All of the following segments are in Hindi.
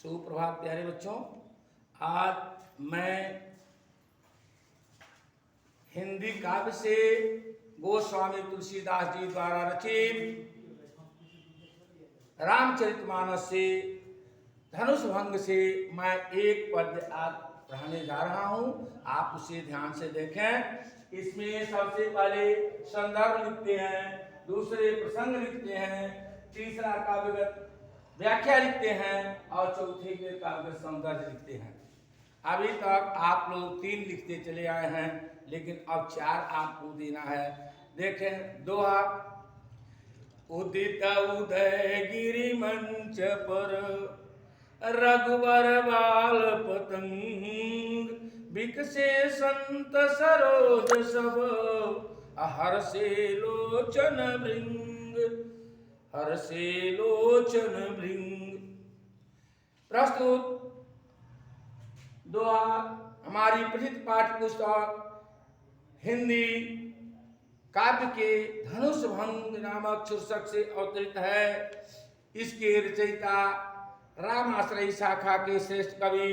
सुप्रभात प्यारे बच्चों। आज मैं हिंदी काव्य से गोस्वामी तुलसीदास जी द्वारा रचित रामचरितमानस से धनुष भंग से मैं एक पद्य आज पढ़ाने जा रहा हूं। आप उसे ध्यान से देखें। इसमें सबसे पहले संदर्भ लिखते हैं, दूसरे प्रसंग लिखते हैं, तीसरा काव्यगत व्याख्या लिखते हैं और चौथे के काव्य सौंदर्य लिखते हैं। अभी तक आप लोग 3 लिखते चले आए हैं, लेकिन अब 4 आपको देना है। देखें दोहा। उदित उदय गिरि मंच पर रघुवर बाल पतंग, बिकसे संत सरोज सब हर्षे लोचन भृंग, हर्षे लोचन भृंग। प्रस्तुत दोहा हमारी प्रसिद्ध पाठ्य पुस्तक हिंदी काव्य के धनुष भंग नामक शीर्षक से अवतरित है। इसके रचयिता रामाश्रयी शाखा के श्रेष्ठ कवि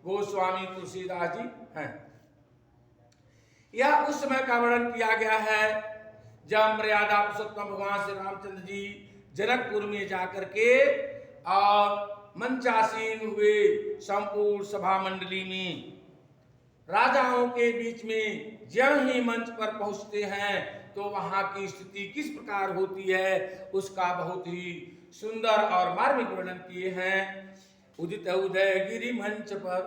गोस्वामी तुलसीदास जी हैं। यह उस समय का वर्णन किया गया है जब मर्यादा पुरुषोत्तम भगवान श्री रामचंद्र जी जनकपुर में जाकर के और मंचासीन हुए संपूर्ण सभा मंडली में राजाओं के बीच में ज्यों ही मंच पर पहुंचते हैं तो वहां की स्थिति किस प्रकार होती है उसका बहुत ही सुंदर और मार्मिक वर्णन किए हैं। उदित उदय गिरि मंच पर,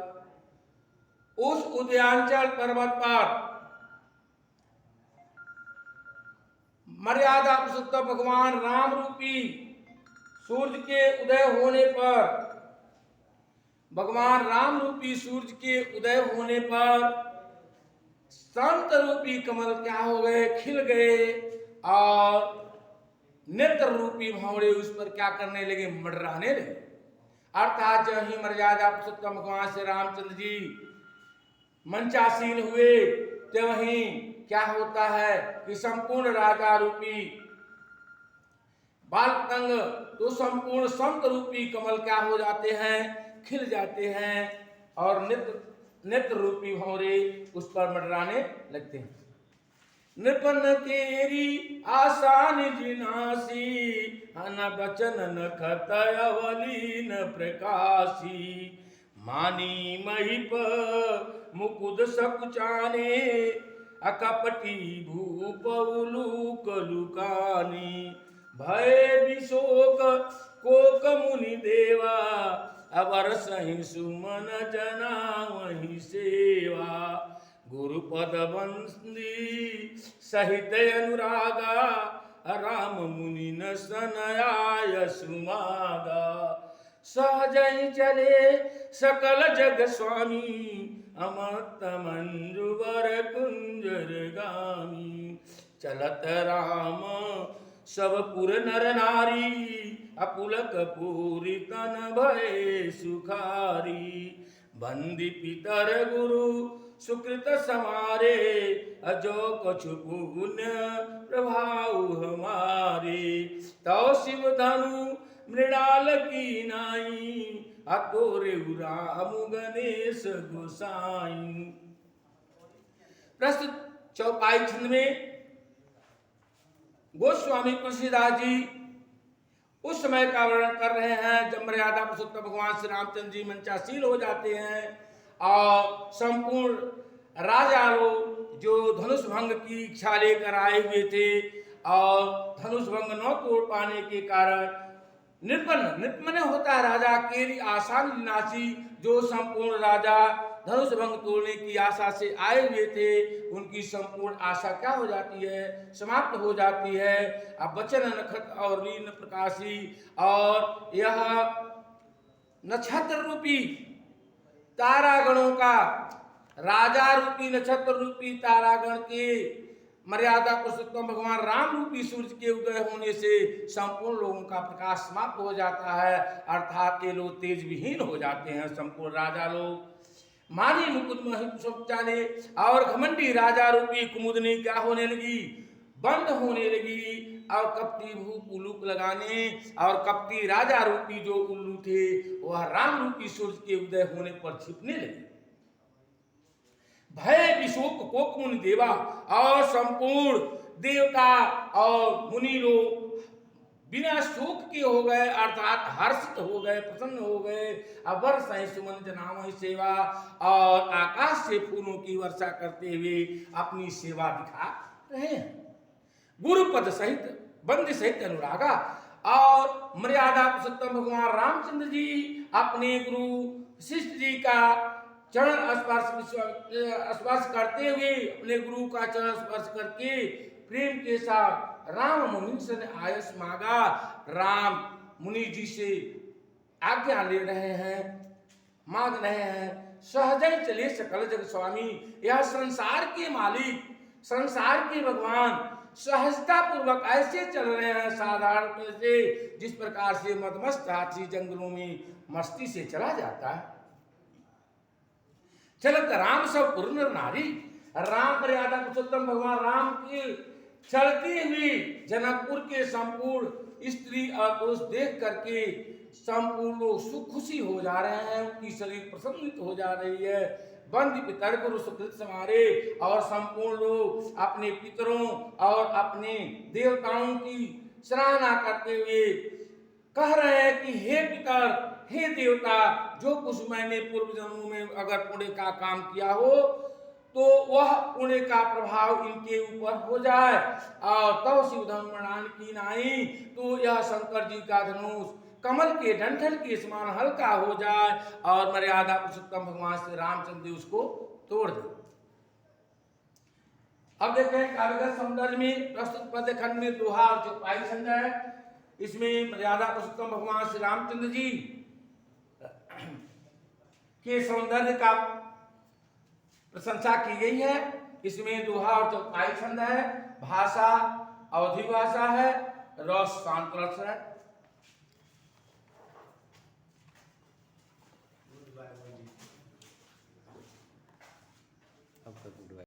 उस उदयांचल पर्वत पर मर्यादा पुरुषोत्तम भगवान राम रूपी सूर्य के उदय होने पर, भगवान राम रूपी सूर्य के उदय होने पर संत रूपी कमल क्या हो गए, खिल गए और नेत्र रूपी भंवरे उस पर क्या करने लगे, मंडराने लगे। अर्थात जब ही मर्यादा पुरुषोत्तम भगवान श्री रामचंद्र जी मंचासीन हुए तो वहीं क्या होता है कि संपूर्ण राजा रूपी बालतंग तो संपूर्ण संत रूपी कमल क्या हो जाते हैं, खिल जाते हैं और नेत्र रूपी भंवरे उस पर मंडराने लगते हैं। नृपन केरी आसान जिनासी, हन बचन नखत अवलीन प्रकाशी, मानी महिप मुकुद सकुचाने, अकपटी भूप उलूक लुकानी, भय विशोक कोक मुनि देवा, अवर सहि सुमन जना वही सेवा, गुरुपद बंदी सहित अनुरागा, राम मुनि न सनयाय सुमागा, सहज ही चले सकल जग स्वामी, अमत मंजुवर कुंजर गामी, चलत राम सब पुर नर नारी, अपुलक पूरी तन भय सुखारी, बंदी पितर गुरु सुकृत समारे, अजो कछु पुण्य प्रभाव हमारे, तो शिव धनु मृणाल की नाई, अतोरे राम गणेश गोसाई। प्रस्तुत चौपाई छंद में गोस्वामी तुलसीदास जी उस समय का वर्णन कर रहे हैं जब मर्यादा पुरुषोत्तम भगवान श्री रामचंद्र जी मंचासीन हो जाते हैं और संपूर्ण राजा लोग जो धनुष भंग की इच्छा लेकर आए हुए थे और धनुष भंग न तोड़ पाने के कारण नृपन होता है राजा, केरी आसान नासी, जो संपूर्ण राजा धनुष भंग तोड़ने की आशा से आए हुए थे उनकी संपूर्ण आशा क्या हो जाती है, समाप्त हो जाती है। अब बचन नखत और लीन प्रकाशी, और यह नक्षत्र रूपी तारागणों का, राजा रूपी नक्षत्र रूपी तारागण के मर्यादा पुरुषोत्तम भगवान राम रूपी सूर्य के उदय होने से संपूर्ण लोगों का प्रकाश समाप्त हो जाता है, अर्थात ये लोग तेज विहीन हो जाते हैं संपूर्ण राजा लोग। मानी मुकुद महिषाने, और घमंडी राजा रूपी कुमुदनी क्या होने लगी, बंद होने लगी, और कपटी भूप उलूक लगाने और कपटी राजा रूपी जो उल्लू थे वह राम रूपी सूर्य के उदय होने पर छिपने लगे। भय विशोक कोक मुनि देवा और संपूर्ण देवता और मुनि लोग बिना शोक के हो गए अर्थात हर्षित हो गए, प्रसन्न हो गए। अबर सही सुमन जनामहि सेवा और आकाश से फूलों की वर्षा करते हुए अपनी सेवा दिखा रहे हैं। गुरुपद सहित बंद सहित अनुरागा और मर्यादा पुरुषोत्तम भगवान रामचंद्र जी अपने गुरु वशिष्ठ जी का चरण स्पर्श करते हुए, अपने गुरु का चरण स्पर्श करके प्रेम के साथ राम मुनि से आयस मांगा। राम मुनि जी से आज्ञा ले रहे हैं, मांग रहे हैं। सहजय चले सकल जग स्वामी, यह संसार के मालिक, संसार के भगवान सहजता पूर्वक ऐसे चल रहे हैं साधारण से जिस प्रकार से मदमस्त हाथी जंगलों में मस्ती से चला जाता है। चलत राम सब पुर नारी, राम मर्यादा पुरुषोत्तम भगवान राम की चलती हुई जनकपुर के संपूर्ण स्त्री और पुरुष देख करके संपूर्ण लोग सुख खुशी हो जा रहे हैं, उनकी शरीर प्रसन्नित हो जा रही है। बंद पितर गुरु सुकृत समारे और संपूर्ण लोग अपने पितरों और अपने देवताओं की सराहना करते हुए कह रहे हैं कि हे पितर, हे देवता, जो कुछ मैंने पूर्व जन्मों में अगर पुण्य का काम किया हो तो वह पुण्य का प्रभाव इनके ऊपर हो जाए और तब शिव धर्मणान की नाई, तो यह शंकर जी का धनुष कमल के डंठल के समान हल्का हो जाए और मर्यादा पुरुषोत्तम भगवान श्री रामचंद्र उसको तोड़ दे। अब देखें काव्यगत सौंदर्य में प्रस्तुत पद्य खंड में दोहा और चौपाई छंद है। इसमें मर्यादा पुरुषोत्तम भगवान श्री रामचंद्र जी के सौंदर्य का प्रशंसा की गई है। इसमें दोहा और चौपाई छंद है, भाषा अवधि भाषा है, रस शांत रस है।